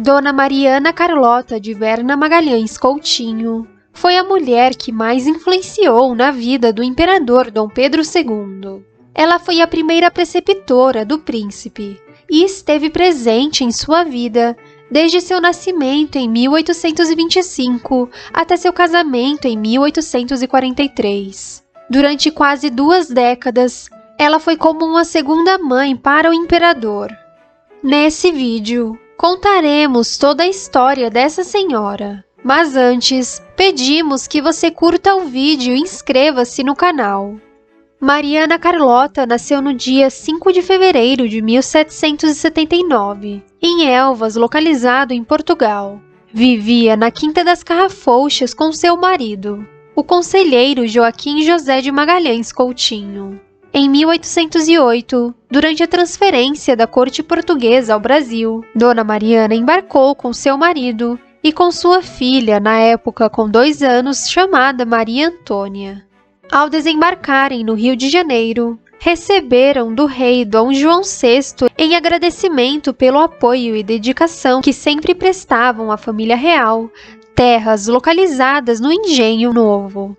Dona Mariana Carlota de Verna Magalhães Coutinho foi a mulher que mais influenciou na vida do imperador Dom Pedro II. Ela foi a primeira preceptora do príncipe e esteve presente em sua vida desde seu nascimento em 1825 até seu casamento em 1843. Durante quase 2 décadas, ela foi como uma segunda mãe para o imperador. Nesse vídeo, contaremos toda a história dessa senhora, mas antes, pedimos que você curta o vídeo e inscreva-se no canal. Mariana Carlota nasceu no dia 5 de fevereiro de 1779, em Elvas, localizado em Portugal. Vivia na Quinta das Carrafouxas com seu marido, o conselheiro Joaquim José de Magalhães Coutinho. Em 1808, durante a transferência da corte portuguesa ao Brasil, Dona Mariana embarcou com seu marido e com sua filha, na época com 2 anos, chamada Maria Antônia. Ao desembarcarem no Rio de Janeiro, receberam do rei Dom João VI em agradecimento pelo apoio e dedicação que sempre prestavam à família real, terras localizadas no Engenho Novo.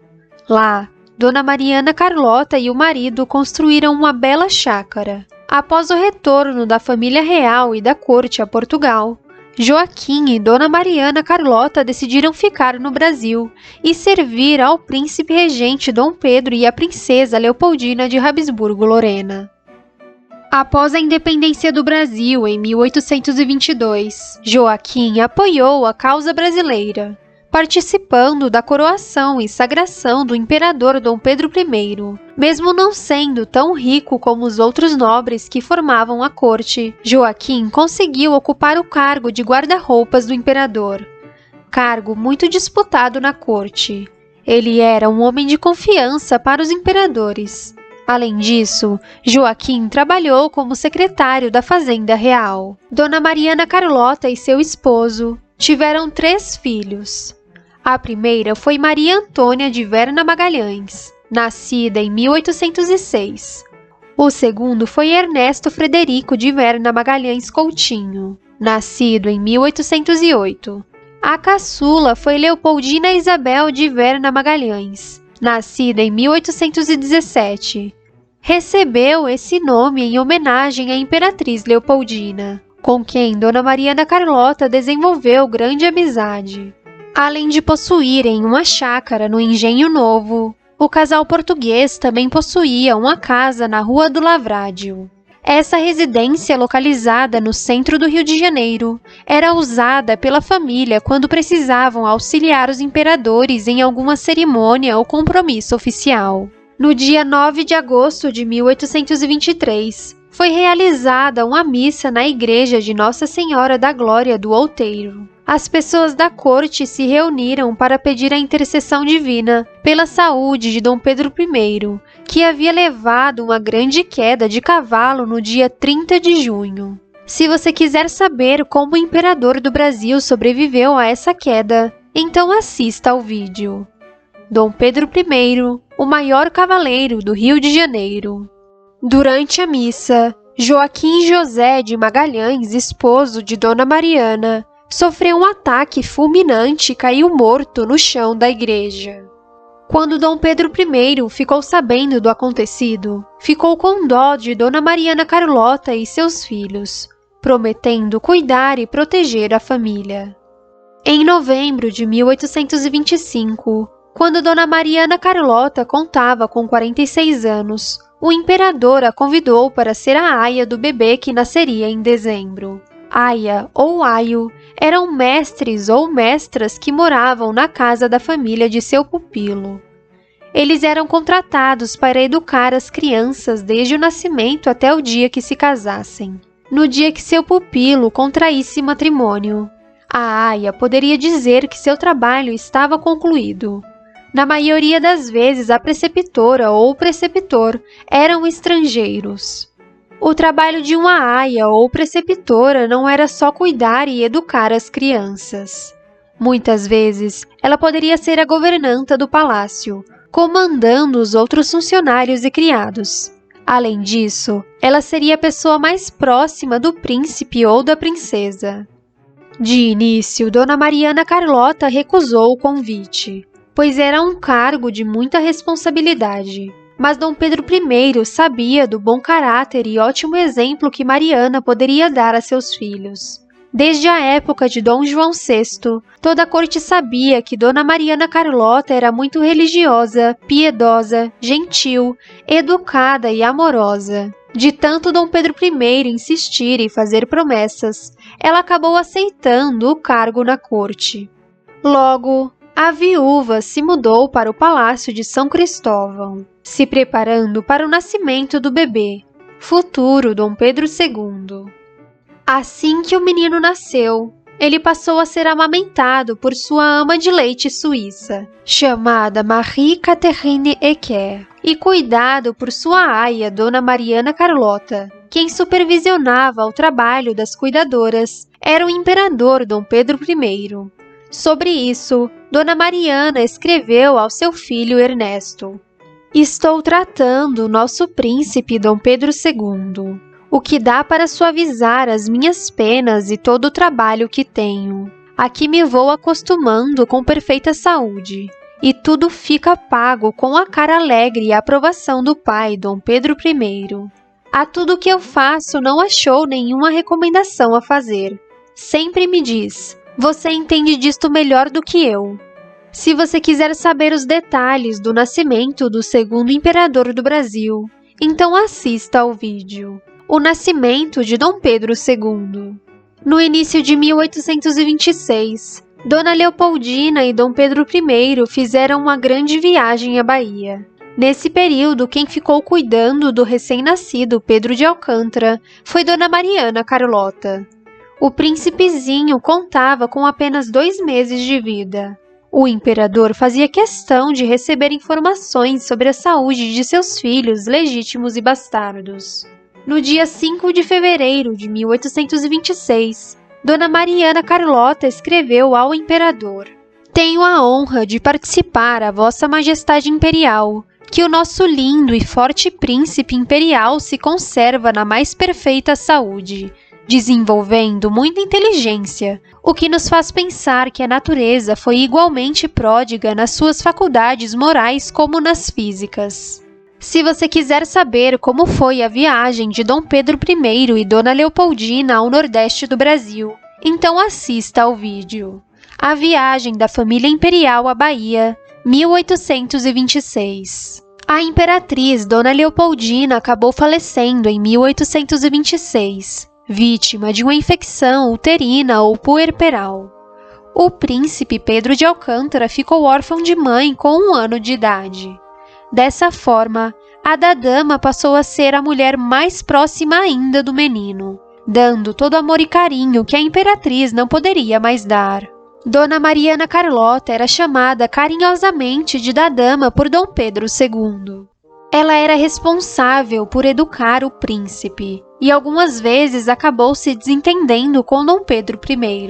Lá, Dona Mariana Carlota e o marido construíram uma bela chácara. Após o retorno da família real e da corte a Portugal, Joaquim e Dona Mariana Carlota decidiram ficar no Brasil e servir ao príncipe regente Dom Pedro e à princesa Leopoldina de Habsburgo-Lorena. Após a independência do Brasil em 1822, Joaquim apoiou a causa brasileira, participando da coroação e sagração do imperador Dom Pedro I, mesmo não sendo tão rico como os outros nobres que formavam a corte. Joaquim conseguiu ocupar o cargo de guarda-roupas do imperador, cargo muito disputado na corte. Ele era um homem de confiança para os imperadores. Além disso, Joaquim trabalhou como secretário da Fazenda Real. Dona Mariana Carlota e seu esposo tiveram 3 filhos. A primeira foi Maria Antônia de Verna Magalhães, nascida em 1806. O segundo foi Ernesto Frederico de Verna Magalhães Coutinho, nascido em 1808. A caçula foi Leopoldina Isabel de Verna Magalhães, nascida em 1817. Recebeu esse nome em homenagem à Imperatriz Leopoldina, com quem Dona Mariana Carlota desenvolveu grande amizade. Além de possuírem uma chácara no Engenho Novo, o casal português também possuía uma casa na Rua do Lavradio. Essa residência, localizada no centro do Rio de Janeiro, era usada pela família quando precisavam auxiliar os imperadores em alguma cerimônia ou compromisso oficial. No dia 9 de agosto de 1823, foi realizada uma missa na igreja de Nossa Senhora da Glória do Outeiro. As pessoas da corte se reuniram para pedir a intercessão divina pela saúde de Dom Pedro I, que havia levado uma grande queda de cavalo no dia 30 de junho. Se você quiser saber como o imperador do Brasil sobreviveu a essa queda, então assista ao vídeo. Dom Pedro I, o maior cavaleiro do Rio de Janeiro. Durante a missa, Joaquim José de Magalhães, esposo de Dona Mariana, sofreu um ataque fulminante e caiu morto no chão da igreja. Quando Dom Pedro I ficou sabendo do acontecido, ficou com dó de Dona Mariana Carlota e seus filhos, prometendo cuidar e proteger a família. Em novembro de 1825, quando Dona Mariana Carlota contava com 46 anos, o imperador a convidou para ser a aia do bebê que nasceria em dezembro. Aia ou aio eram mestres ou mestras que moravam na casa da família de seu pupilo. Eles eram contratados para educar as crianças desde o nascimento até o dia que se casassem. No dia que seu pupilo contraísse matrimônio, a aia poderia dizer que seu trabalho estava concluído. Na maioria das vezes, a preceptora ou o preceptor eram estrangeiros. O trabalho de uma aia ou preceptora não era só cuidar e educar as crianças. Muitas vezes, ela poderia ser a governanta do palácio, comandando os outros funcionários e criados. Além disso, ela seria a pessoa mais próxima do príncipe ou da princesa. De início, Dona Mariana Carlota recusou o convite, pois era um cargo de muita responsabilidade. Mas Dom Pedro I sabia do bom caráter e ótimo exemplo que Mariana poderia dar a seus filhos. Desde a época de Dom João VI, toda a corte sabia que Dona Mariana Carlota era muito religiosa, piedosa, gentil, educada e amorosa. De tanto Dom Pedro I insistir e fazer promessas, ela acabou aceitando o cargo na corte. Logo, a viúva se mudou para o Palácio de São Cristóvão, se preparando para o nascimento do bebê, futuro Dom Pedro II. Assim que o menino nasceu, ele passou a ser amamentado por sua ama de leite suíça, chamada Marie-Catherine Ecker, e cuidado por sua aia, Dona Mariana Carlota. Quem supervisionava o trabalho das cuidadoras era o imperador Dom Pedro I. Sobre isso, Dona Mariana escreveu ao seu filho Ernesto: "Estou tratando nosso príncipe Dom Pedro II. O que dá para suavizar as minhas penas e todo o trabalho que tenho. Aqui me vou acostumando com perfeita saúde, e tudo fica pago com a cara alegre e a aprovação do pai, Dom Pedro I. A tudo que eu faço não achou nenhuma recomendação a fazer. Sempre me diz, você entende disto melhor do que eu. Se você quiser saber os detalhes do nascimento do segundo imperador do Brasil, então assista ao vídeo. O nascimento de Dom Pedro II. No início de 1826, Dona Leopoldina e Dom Pedro I fizeram uma grande viagem à Bahia. Nesse período, quem ficou cuidando do recém-nascido Pedro de Alcântara foi Dona Mariana Carlota. O príncipezinho contava com apenas 2 meses de vida. O imperador fazia questão de receber informações sobre a saúde de seus filhos legítimos e bastardos. No dia 5 de fevereiro de 1826, Dona Mariana Carlota escreveu ao imperador: "Tenho a honra de participar a Vossa Majestade Imperial, que o nosso lindo e forte príncipe imperial se conserva na mais perfeita saúde, desenvolvendo muita inteligência, o que nos faz pensar que a natureza foi igualmente pródiga nas suas faculdades morais como nas físicas." Se você quiser saber como foi a viagem de Dom Pedro I e Dona Leopoldina ao Nordeste do Brasil, então assista ao vídeo. A viagem da família imperial à Bahia, 1826. A imperatriz Dona Leopoldina acabou falecendo em 1826, vítima de uma infecção uterina ou puerperal. O príncipe Pedro de Alcântara ficou órfão de mãe com 1 ano de idade. Dessa forma, a da dama passou a ser a mulher mais próxima ainda do menino, dando todo o amor e carinho que a imperatriz não poderia mais dar. Dona Mariana Carlota era chamada carinhosamente de da dama por Dom Pedro II. Ela era responsável por educar o príncipe e algumas vezes acabou se desentendendo com Dom Pedro I,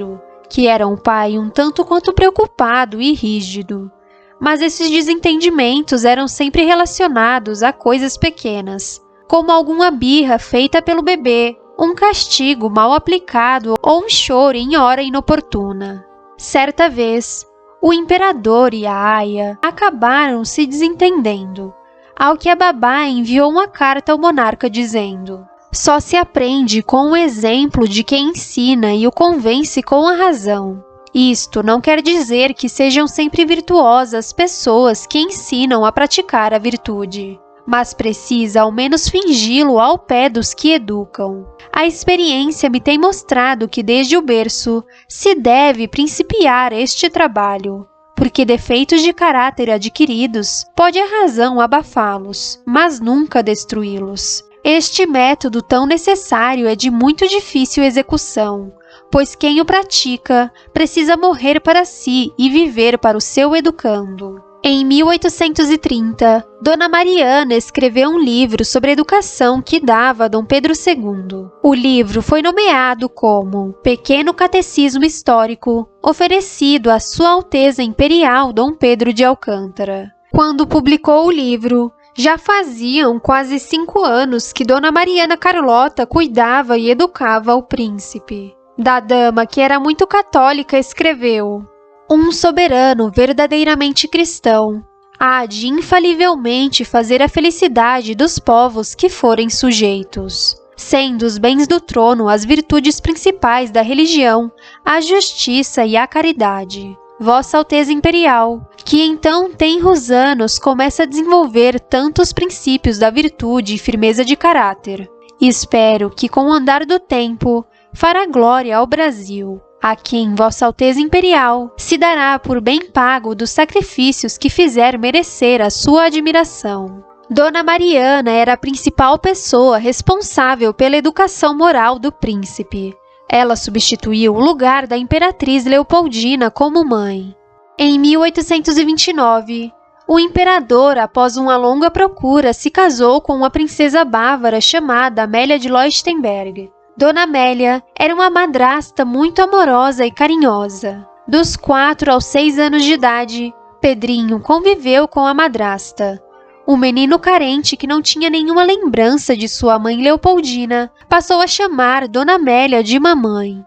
que era um pai um tanto quanto preocupado e rígido. Mas esses desentendimentos eram sempre relacionados a coisas pequenas, como alguma birra feita pelo bebê, um castigo mal aplicado ou um choro em hora inoportuna. Certa vez, o imperador e a aia acabaram se desentendendo, ao que a babá enviou uma carta ao monarca dizendo: "Só se aprende com o exemplo de quem ensina e o convence com a razão. Isto não quer dizer que sejam sempre virtuosas pessoas que ensinam a praticar a virtude, mas precisa ao menos fingi-lo ao pé dos que educam. A experiência me tem mostrado que desde o berço se deve principiar este trabalho, porque defeitos de caráter adquiridos pode a razão abafá-los, mas nunca destruí-los. Este método tão necessário é de muito difícil execução, pois quem o pratica precisa morrer para si e viver para o seu educando." Em 1830, Dona Mariana escreveu um livro sobre educação que dava a Dom Pedro II. O livro foi nomeado como Pequeno Catecismo Histórico, oferecido a Sua Alteza Imperial Dom Pedro de Alcântara. Quando publicou o livro, já faziam quase 5 anos que Dona Mariana Carlota cuidava e educava o príncipe. da dama, que era muito católica, escreveu: um soberano verdadeiramente cristão há de infalivelmente fazer a felicidade dos povos que forem sujeitos, sendo os bens do trono as virtudes principais da religião, a justiça e a caridade. Vossa Alteza Imperial, que então tenros anos começa a desenvolver tantos princípios da virtude e firmeza de caráter. Espero que com o andar do tempo fará glória ao Brasil, a quem Vossa Alteza Imperial se dará por bem pago dos sacrifícios que fizer merecer a sua admiração. Dona Mariana era a principal pessoa responsável pela educação moral do príncipe. Ela substituiu o lugar da Imperatriz Leopoldina como mãe. Em 1829, o imperador, após uma longa procura, se casou com uma princesa bávara chamada Amélia de Leuchtenberg. Dona Amélia era uma madrasta muito amorosa e carinhosa. Dos 4 aos 6 anos de idade, Pedrinho conviveu com a madrasta. O menino carente, que não tinha nenhuma lembrança de sua mãe Leopoldina, passou a chamar Dona Amélia de mamãe.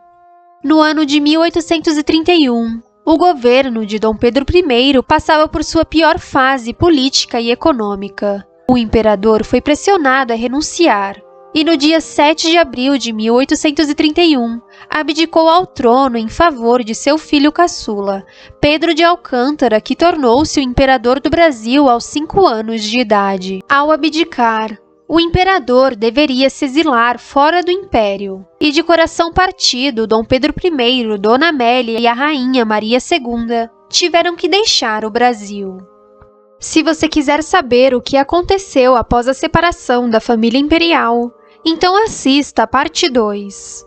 No ano de 1831, o governo de Dom Pedro I passava por sua pior fase política e econômica. O imperador foi pressionado a renunciar e, no dia 7 de abril de 1831, abdicou ao trono em favor de seu filho caçula, Pedro de Alcântara, que tornou-se o imperador do Brasil aos 5 anos de idade. Ao abdicar, o imperador deveria se exilar fora do império, e de coração partido, Dom Pedro I, Dona Amélia e a rainha Maria II tiveram que deixar o Brasil. Se você quiser saber o que aconteceu após a separação da família imperial, então assista a parte 2.